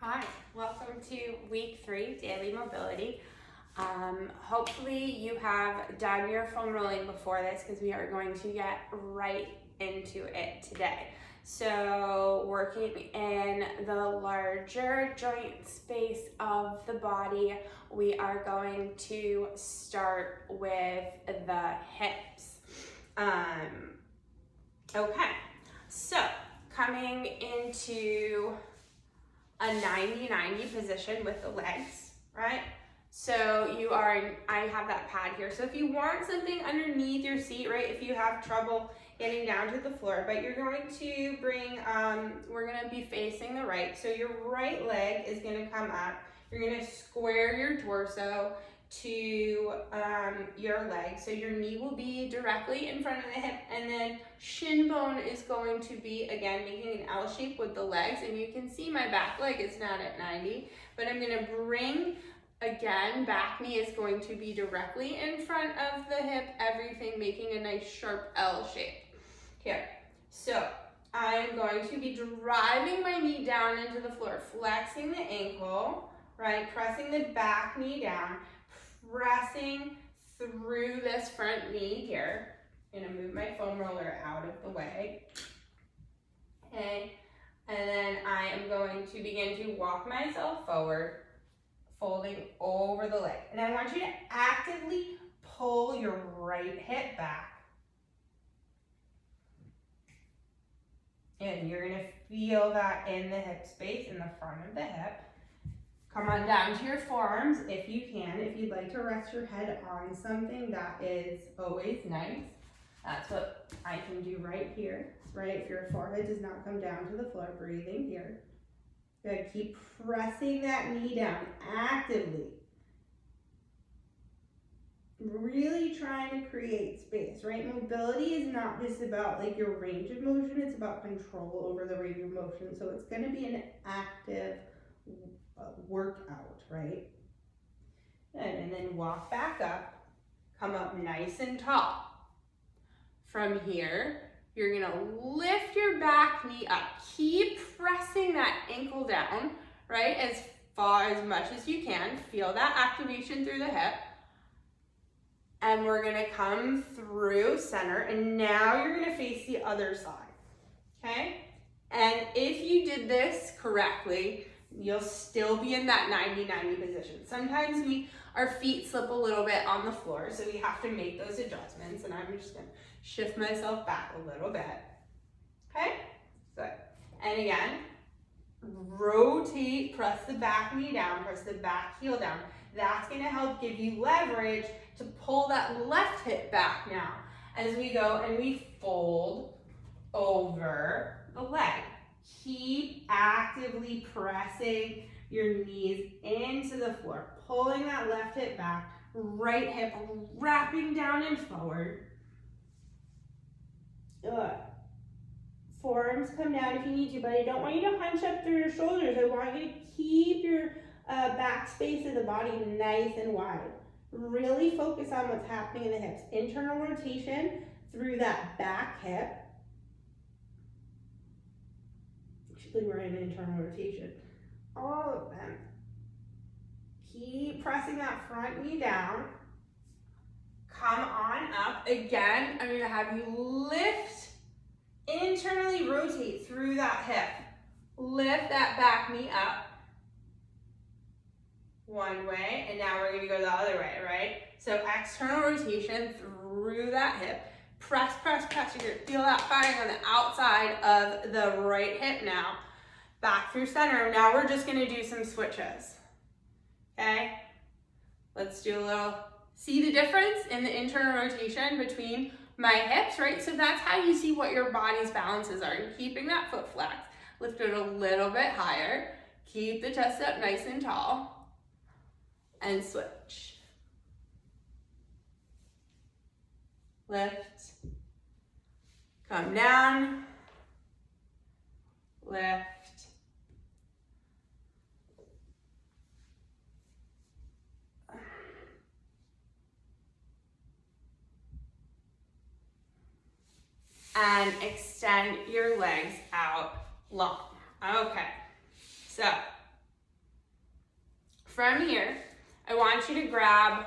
Hi, welcome to week 3, daily mobility. Hopefully you have done your foam rolling before this because we are going to get right into it today. So working in the larger joint space of the body, we are going to start with the hips. Okay, so coming into a 90-90 position with the legs, right? So you are in, I have that pad here. So if you want something underneath your seat, right? If you have trouble getting down to the floor, but you're going to bring, we're gonna be facing the right. So your right leg is gonna come up. You're gonna square your torso to your leg. So your knee will be directly in front of the hip, and then shin bone is going to be, again, making an L shape with the legs. And you can see my back leg is not at 90, but I'm gonna bring, again, back knee is going to be directly in front of the hip, everything making a nice sharp L shape. Here, so I'm going to be driving my knee down into the floor, flexing the ankle, right? Pressing the back knee down, pressing through this front knee here. I'm gonna move my foam roller out of the way. Okay, and then I am going to begin to walk myself forward, folding over the leg. And I want you to actively pull your right hip back. And you're gonna feel that in the hip space, in the front of the hip. Come on down to your forearms if you can. If you'd like to rest your head on something, that is always nice. That's what I can do right here, right? If your forehead does not come down to the floor, breathing here. Good, keep pressing that knee down actively. Really trying to create space, right? Mobility is not just about like your range of motion, it's about control over the range of motion. So it's gonna be an active workout, right? And then walk back up, come up nice and tall. From here, you're gonna lift your back knee up. Keep pressing that ankle down, right? As far as much as you can. Feel that activation through the hip. And we're gonna come through center, and now you're gonna face the other side, okay? And if you did this correctly, you'll still be in that 90-90 position. Sometimes our feet slip a little bit on the floor, so we have to make those adjustments, and I'm just gonna shift myself back a little bit, okay? Good. And again, rotate, press the back knee down, press the back heel down. That's gonna help give you leverage to pull that left hip back now as we go and we fold over the leg. Keep actively pressing your knees into the floor, pulling that left hip back, right hip wrapping down and forward. Good. Forearms come down if you need to, but I don't want you to hunch up through your shoulders. I want you to keep your back space of the body nice and wide. Really focus on what's happening in the hips. Internal rotation through that back hip. Actually, we're in internal rotation. All of them. Keep pressing that front knee down. Come on up. Again, I'm gonna have you lift, internally rotate through that hip. Lift that back knee up. One way, and now we're gonna go the other way, right? So external rotation through that hip. Press, press, press. You're gonna feel that firing on the outside of the right hip now. Back through center. Now we're just gonna do some switches, okay? Let's do a little, see the difference in the internal rotation between my hips, right? So that's how you see what your body's balances are. You're keeping that foot flexed. Lift it a little bit higher. Keep the chest up nice and tall. And switch. Lift. Come down. Lift. And extend your legs out long. Okay, so grab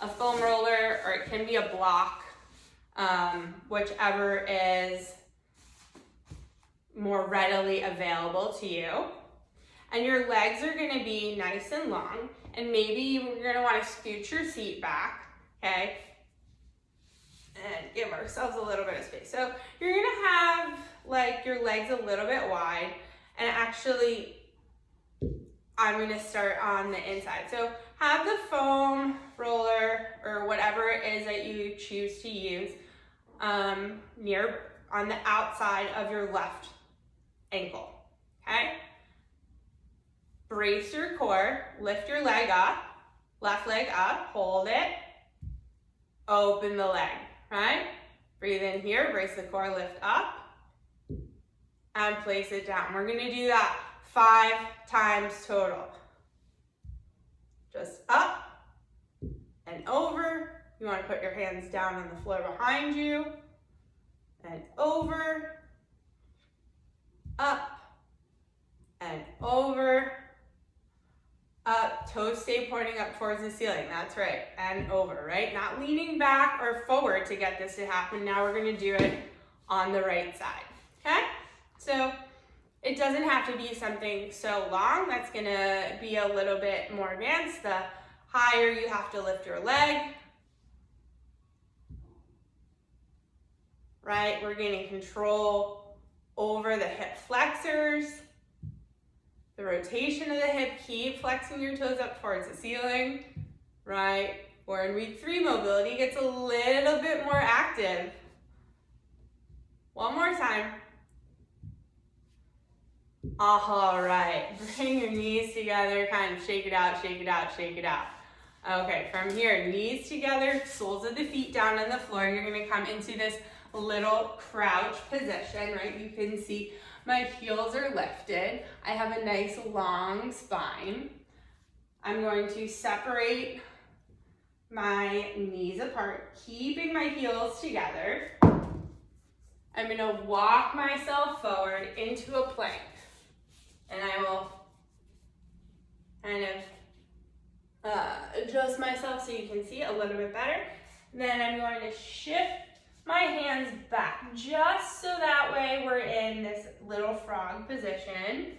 a foam roller, or it can be a block, whichever is more readily available to you. And your legs are gonna be nice and long, and maybe you're gonna wanna scoot your seat back, okay? And give ourselves a little bit of space. So you're gonna have like your legs a little bit wide, and actually I'm gonna start on the inside. So have the foam roller or whatever it is that you choose to use near on the outside of your left ankle, okay? Brace your core, lift your leg up, left leg up, hold it, open the leg, right? Breathe in here, brace the core, lift up, and place it down. We're gonna do that 5 times total. Just up and over. You wanna put your hands down on the floor behind you, and over, up, and over, up, toes stay pointing up towards the ceiling, that's right, and over, right? Not leaning back or forward to get this to happen. Now we're gonna do it on the right side, okay? So it doesn't have to be something so long. That's gonna be a little bit more advanced. The higher you have to lift your leg, right? We're gaining control over the hip flexors, the rotation of the hip. Keep flexing your toes up towards the ceiling, right? We're in week 3, mobility gets a little bit more active. One more time. All right, bring your knees together, kind of shake it out, shake it out, shake it out. Okay, from here, knees together, soles of the feet down on the floor. You're gonna come into this little crouch position, right? You can see my heels are lifted. I have a nice long spine. I'm going to separate my knees apart, keeping my heels together. I'm gonna walk myself forward into a plank. And I will kind of adjust myself so you can see a little bit better. Then I'm going to shift my hands back, just so that way we're in this little frog position.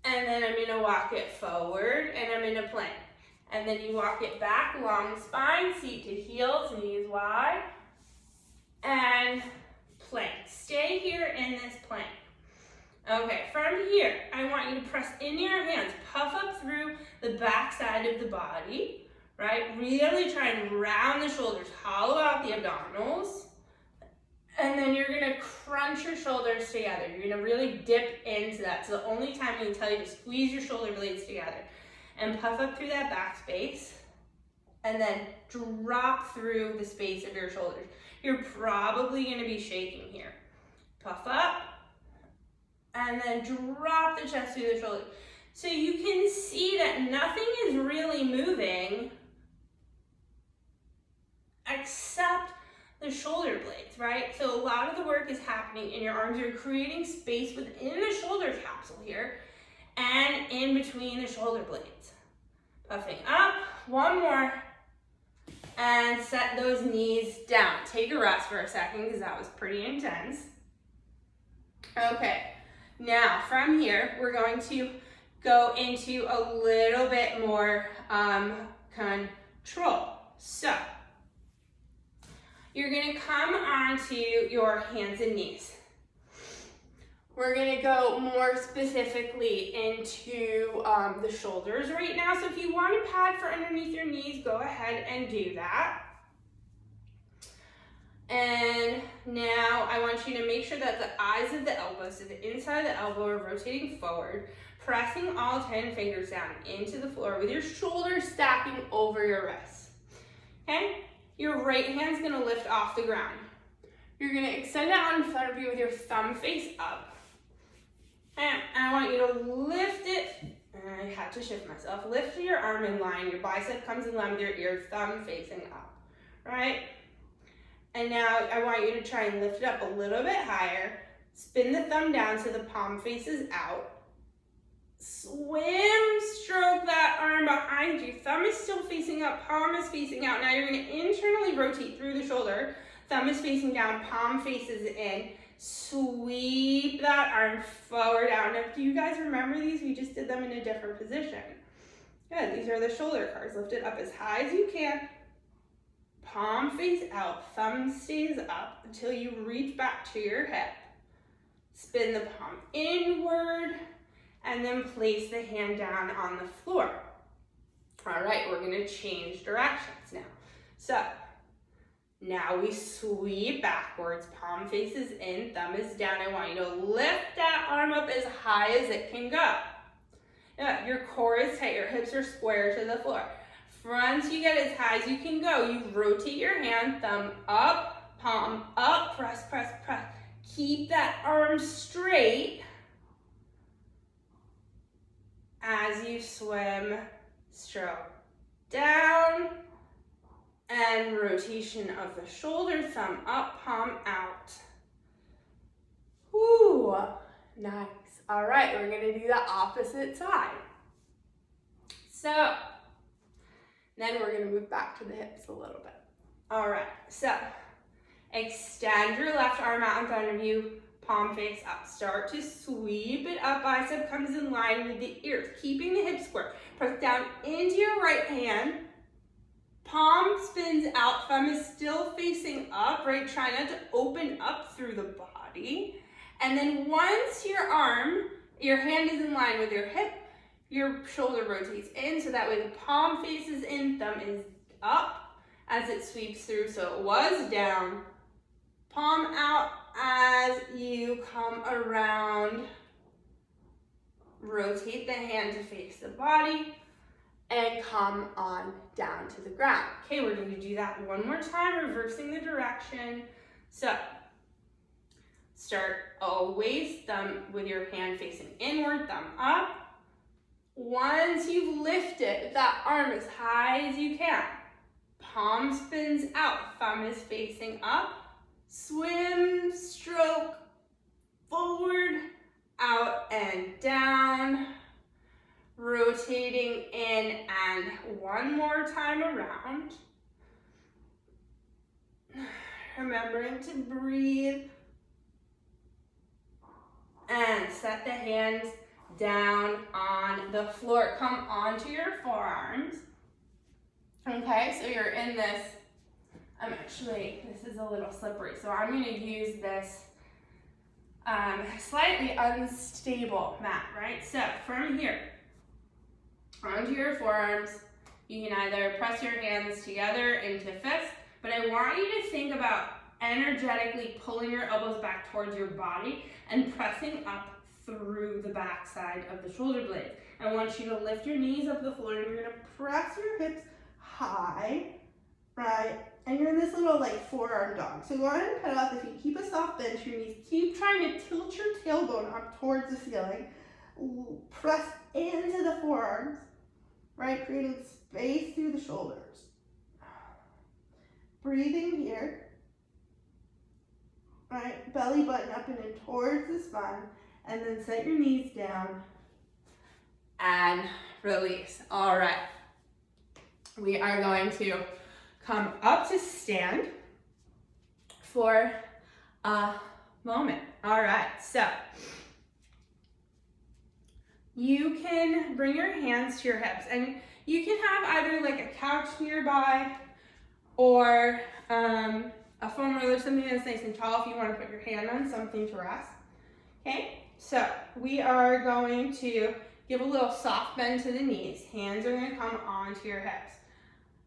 And then I'm gonna walk it forward, and I'm in a plank. And then you walk it back, long spine, seat to heels, knees wide, and plank. Stay here in this plank. Okay, from here, I want you to press into your hands, puff up through the back side of the body, right? Really try and round the shoulders, hollow out the abdominals, and then you're gonna crunch your shoulders together. You're gonna really dip into that. So the only time I'm gonna tell you to squeeze your shoulder blades together and puff up through that back space, and then drop through the space of your shoulders. You're probably gonna be shaking here. Puff up, and then drop the chest through the shoulder. So you can see that nothing is really moving except the shoulder blades, right? So a lot of the work is happening in your arms. You're creating space within the shoulder capsule here and in between the shoulder blades. Puffing up, one more, and set those knees down. Take a rest for a second because that was pretty intense. Okay. Now, from here, we're going to go into a little bit more control. So, you're gonna come onto your hands and knees. We're gonna go more specifically into the shoulders right now. So if you want a pad for underneath your knees, go ahead and do that. And now I want you to make sure that the eyes of the elbows, so the inside of the elbow, are rotating forward, pressing all 10 fingers down into the floor with your shoulders stacking over your wrists. Okay? Your right hand's gonna lift off the ground. You're gonna extend it out in front of you with your thumb face up. And I want you to lift it, and I had to shift myself. Lift your arm in line, your bicep comes in line with your ear, thumb facing up, right? And now I want you to try and lift it up a little bit higher. Spin the thumb down so the palm faces out. Swim, stroke that arm behind you. Thumb is still facing up, palm is facing out. Now you're going to internally rotate through the shoulder. Thumb is facing down, palm faces in. Sweep that arm forward out. Now, do you guys remember these? We just did them in a different position. Good. These are the shoulder cards. Lift it up as high as you can. Palm face out. Thumb stays up until you reach back to your hip. Spin the palm inward and then place the hand down on the floor. All right, we're going to change directions now. So now we sweep backwards. Palm faces in, thumb is down. I want you to lift that arm up as high as it can go. Yeah, your core is tight, your hips are square to the floor. Once you get as high as you can go, you rotate your hand, thumb up, palm up, press, press, press. Keep that arm straight as you swim, stroke down, and rotation of the shoulder, thumb up, palm out. Woo, nice. All right, we're gonna do the opposite side. So, then we're gonna move back to the hips a little bit. All right, so extend your left arm out in front of you, palm face up. Start to sweep it up, bicep comes in line with the ears, keeping the hips square. Press down into your right hand, palm spins out, thumb is still facing up, right? Try not to open up through the body. And then once your hand is in line with your hip, your shoulder rotates in, so that way the palm faces in, thumb is up as it sweeps through. So it was down, palm out as you come around. Rotate the hand to face the body and come on down to the ground. Okay, we're going to do that one more time, reversing the direction. So start always thumb with your hand facing inward, thumb up. Once you've lifted that arm as high as you can, palm spins out, thumb is facing up. Swim, stroke, forward, out and down. Rotating in and one more time around. Remembering to breathe. And set the hands down on the floor. Come onto your forearms. Okay, so you're in this. This is a little slippery, so I'm going to use this slightly unstable mat, right? So from here, onto your forearms, you can either press your hands together into fists, but I want you to think about energetically pulling your elbows back towards your body and pressing up through the back side of the shoulder blades. I want you to lift your knees up the floor and you're going to press your hips high, right? And you're in this little like forearm dog. So go ahead and pedal out the feet. Keep a soft bend to your knees. Keep trying to tilt your tailbone up towards the ceiling. Press into the forearms, right? Creating space through the shoulders. Breathing here. Right, belly button up and in towards the spine, and then set your knees down and release. All right, we are going to come up to stand for a moment. All right, so you can bring your hands to your hips, and you can have either like a couch nearby or a foam roller, something that's nice and tall if you want to put your hand on something to rest. Okay, so we are going to give a little soft bend to the knees. Hands are going to come onto your hips.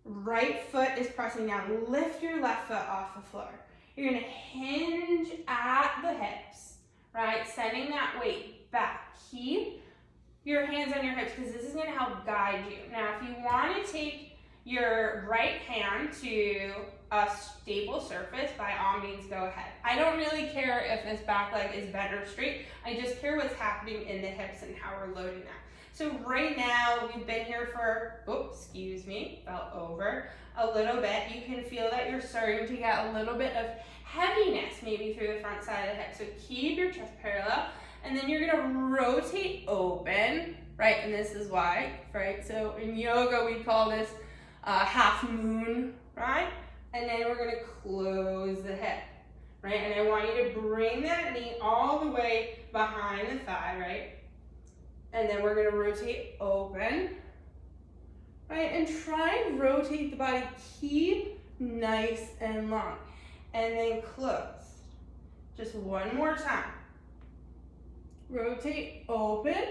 Right foot is pressing down. Lift your left foot off the floor. You're going to hinge at the hips, right? Sending that weight back. Keep your hands on your hips because this is going to help guide you. Now, if you want to take your right hand to a stable surface, by all means go ahead. I don't really care if this back leg is bent or straight. I just care what's happening in the hips and how we're loading that. So right now, we've been here for, fell over a little bit. You can feel that you're starting to get a little bit of heaviness maybe through the front side of the hip. So keep your chest parallel And then you're gonna rotate open, right? And this is why, right? So in yoga, we call this half moon, right? And then we're gonna close the hip, right? And I want you to bring that knee all the way behind the thigh, right? And then we're gonna rotate open, right? And try and rotate the body, keep nice and long. And then close. Just one more time. Rotate open,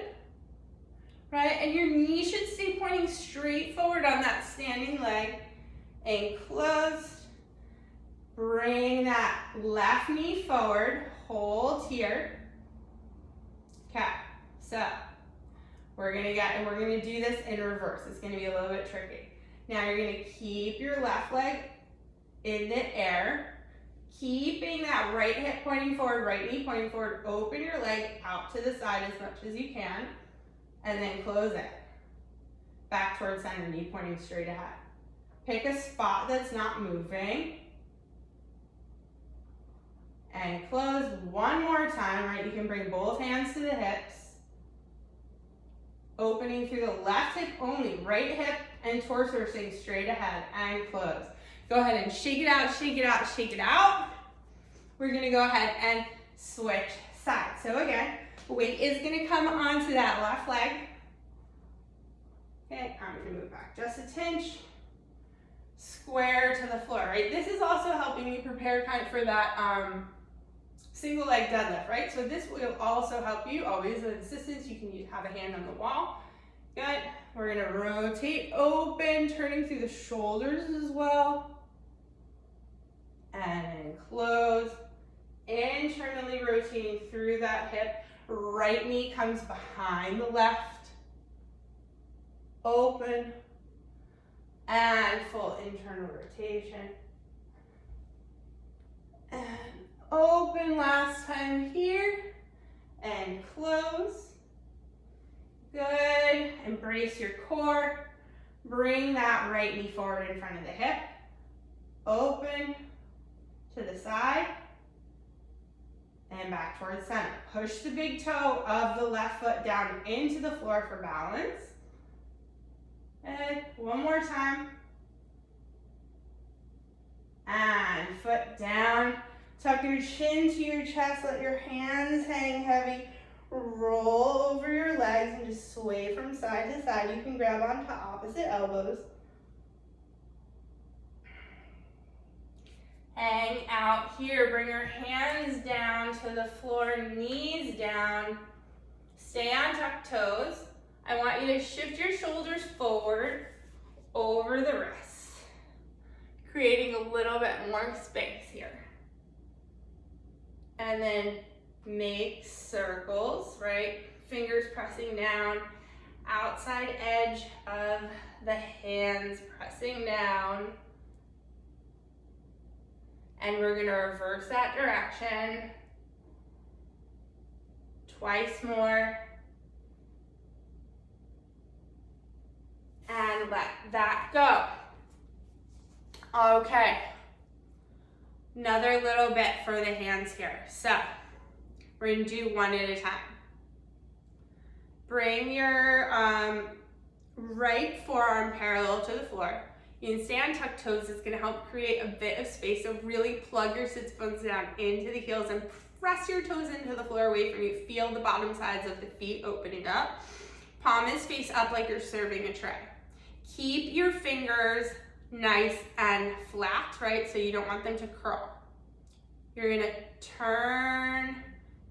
right? And your knee should stay pointing straight forward on that standing leg. And closed. Bring that left knee forward, hold here. Okay, so we're gonna do this in reverse. It's gonna be a little bit tricky. Now you're gonna keep your left leg in the air, keeping that right hip pointing forward, right knee pointing forward. Open your leg out to the side as much as you can, and then close it. Back towards center, knee pointing straight ahead. Pick a spot that's not moving. And close one more time, right? You can bring both hands to the hips. Opening through the left hip only, right hip and torso are staying straight ahead, and close. Go ahead and shake it out, shake it out, shake it out. We're gonna go ahead and switch sides. So again, weight is gonna come onto that left leg. Okay, I'm gonna move back just a tinch. Square to the floor, right? This is also helping you prepare kind of for that single leg deadlift, right? So this will also help you, always with assistance. You can have a hand on the wall. Good. We're gonna rotate open, turning through the shoulders as well. And then close. Internally rotating through that hip. Right knee comes behind the left. Open. And full internal rotation. And open last time here. And close. Good. Embrace your core. Bring that right knee forward in front of the hip. Open to the side. And back towards center. Push the big toe of the left foot down into the floor for balance. And one more time. And foot down. Tuck your chin to your chest. Let your hands hang heavy. Roll over your legs and just sway from side to side. You can grab onto opposite elbows. Hang out here. Bring your hands down to the floor, knees down. Stay on tucked toes. I want you to shift your shoulders forward over the wrists, creating a little bit more space here. And then make circles, right? Fingers pressing down, outside edge of the hands pressing down. And we're gonna reverse that direction. Twice more. And let that go. Okay. Another little bit for the hands here. So we're gonna do one at a time. Bring your right forearm parallel to the floor. You can stay on tucked toes. It's gonna help create a bit of space. So really plug your sits bones down into the heels and press your toes into the floor away from you. Feel the bottom sides of the feet opening up. Palm is face up like you're serving a tray. Keep your fingers nice and flat, right? So you don't want them to curl. You're gonna turn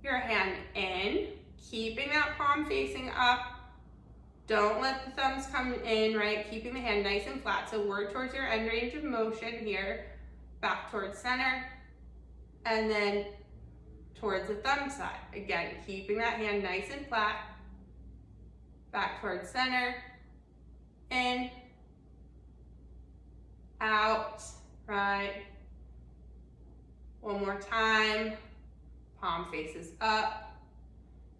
your hand in, keeping that palm facing up. Don't let the thumbs come in, right? Keeping the hand nice and flat. So work towards your end range of motion here. Back towards center. And then towards the thumb side. Again, keeping that hand nice and flat. Back towards center. In. Out. Right. One more time. Palm faces up.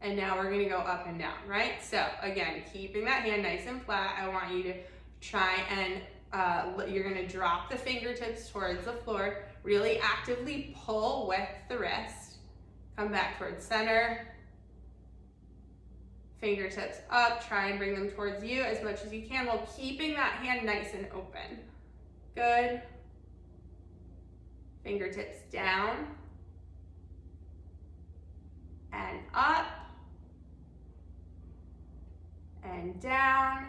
And now we're gonna go up and down, right? So again, keeping that hand nice and flat, I want you to try and, you're gonna drop the fingertips towards the floor, really actively pull with the wrist. Come back towards center, Fingertips up, try and bring them towards you as much as you can while keeping that hand nice and open. Good. Fingertips down and up and down,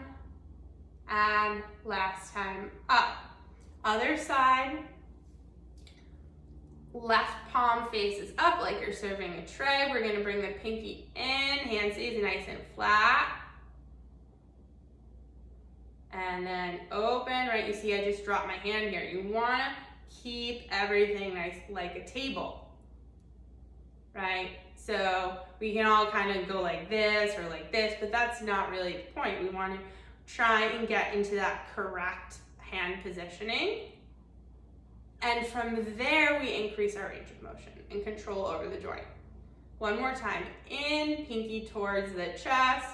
and last time up. Other side. Left palm faces up like you're serving a tray. We're gonna bring the pinky in, hand stays nice and flat. And then open, right? You see I just dropped my hand here. You wanna keep everything nice like a table, right? So we can all kind of go like this or like this, but that's not really the point. We wanna try and get into that correct hand positioning. And from there, we increase our range of motion and control over the joint. One more time, in, pinky towards the chest,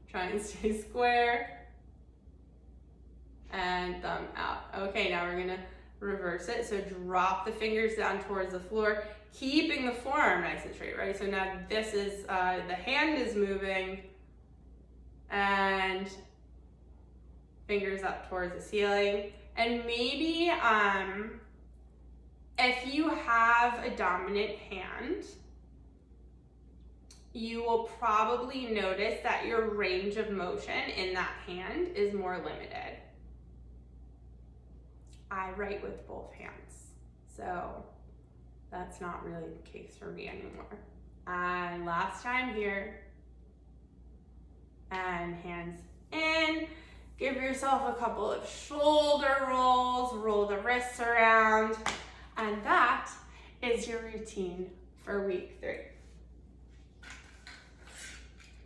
try and stay square, and thumb out. Okay, now we're gonna reverse it. So drop the fingers down towards the floor, keeping the forearm nice and straight, right? So now this is, the hand is moving, and fingers up towards the ceiling. And maybe, if you have a dominant hand, you will probably notice that your range of motion in that hand is more limited. I write with both hands, so that's not really the case for me anymore. And last time here, and hands in. Give yourself a couple of shoulder rolls, roll the wrists around. And that is your routine for week 3.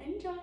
Enjoy.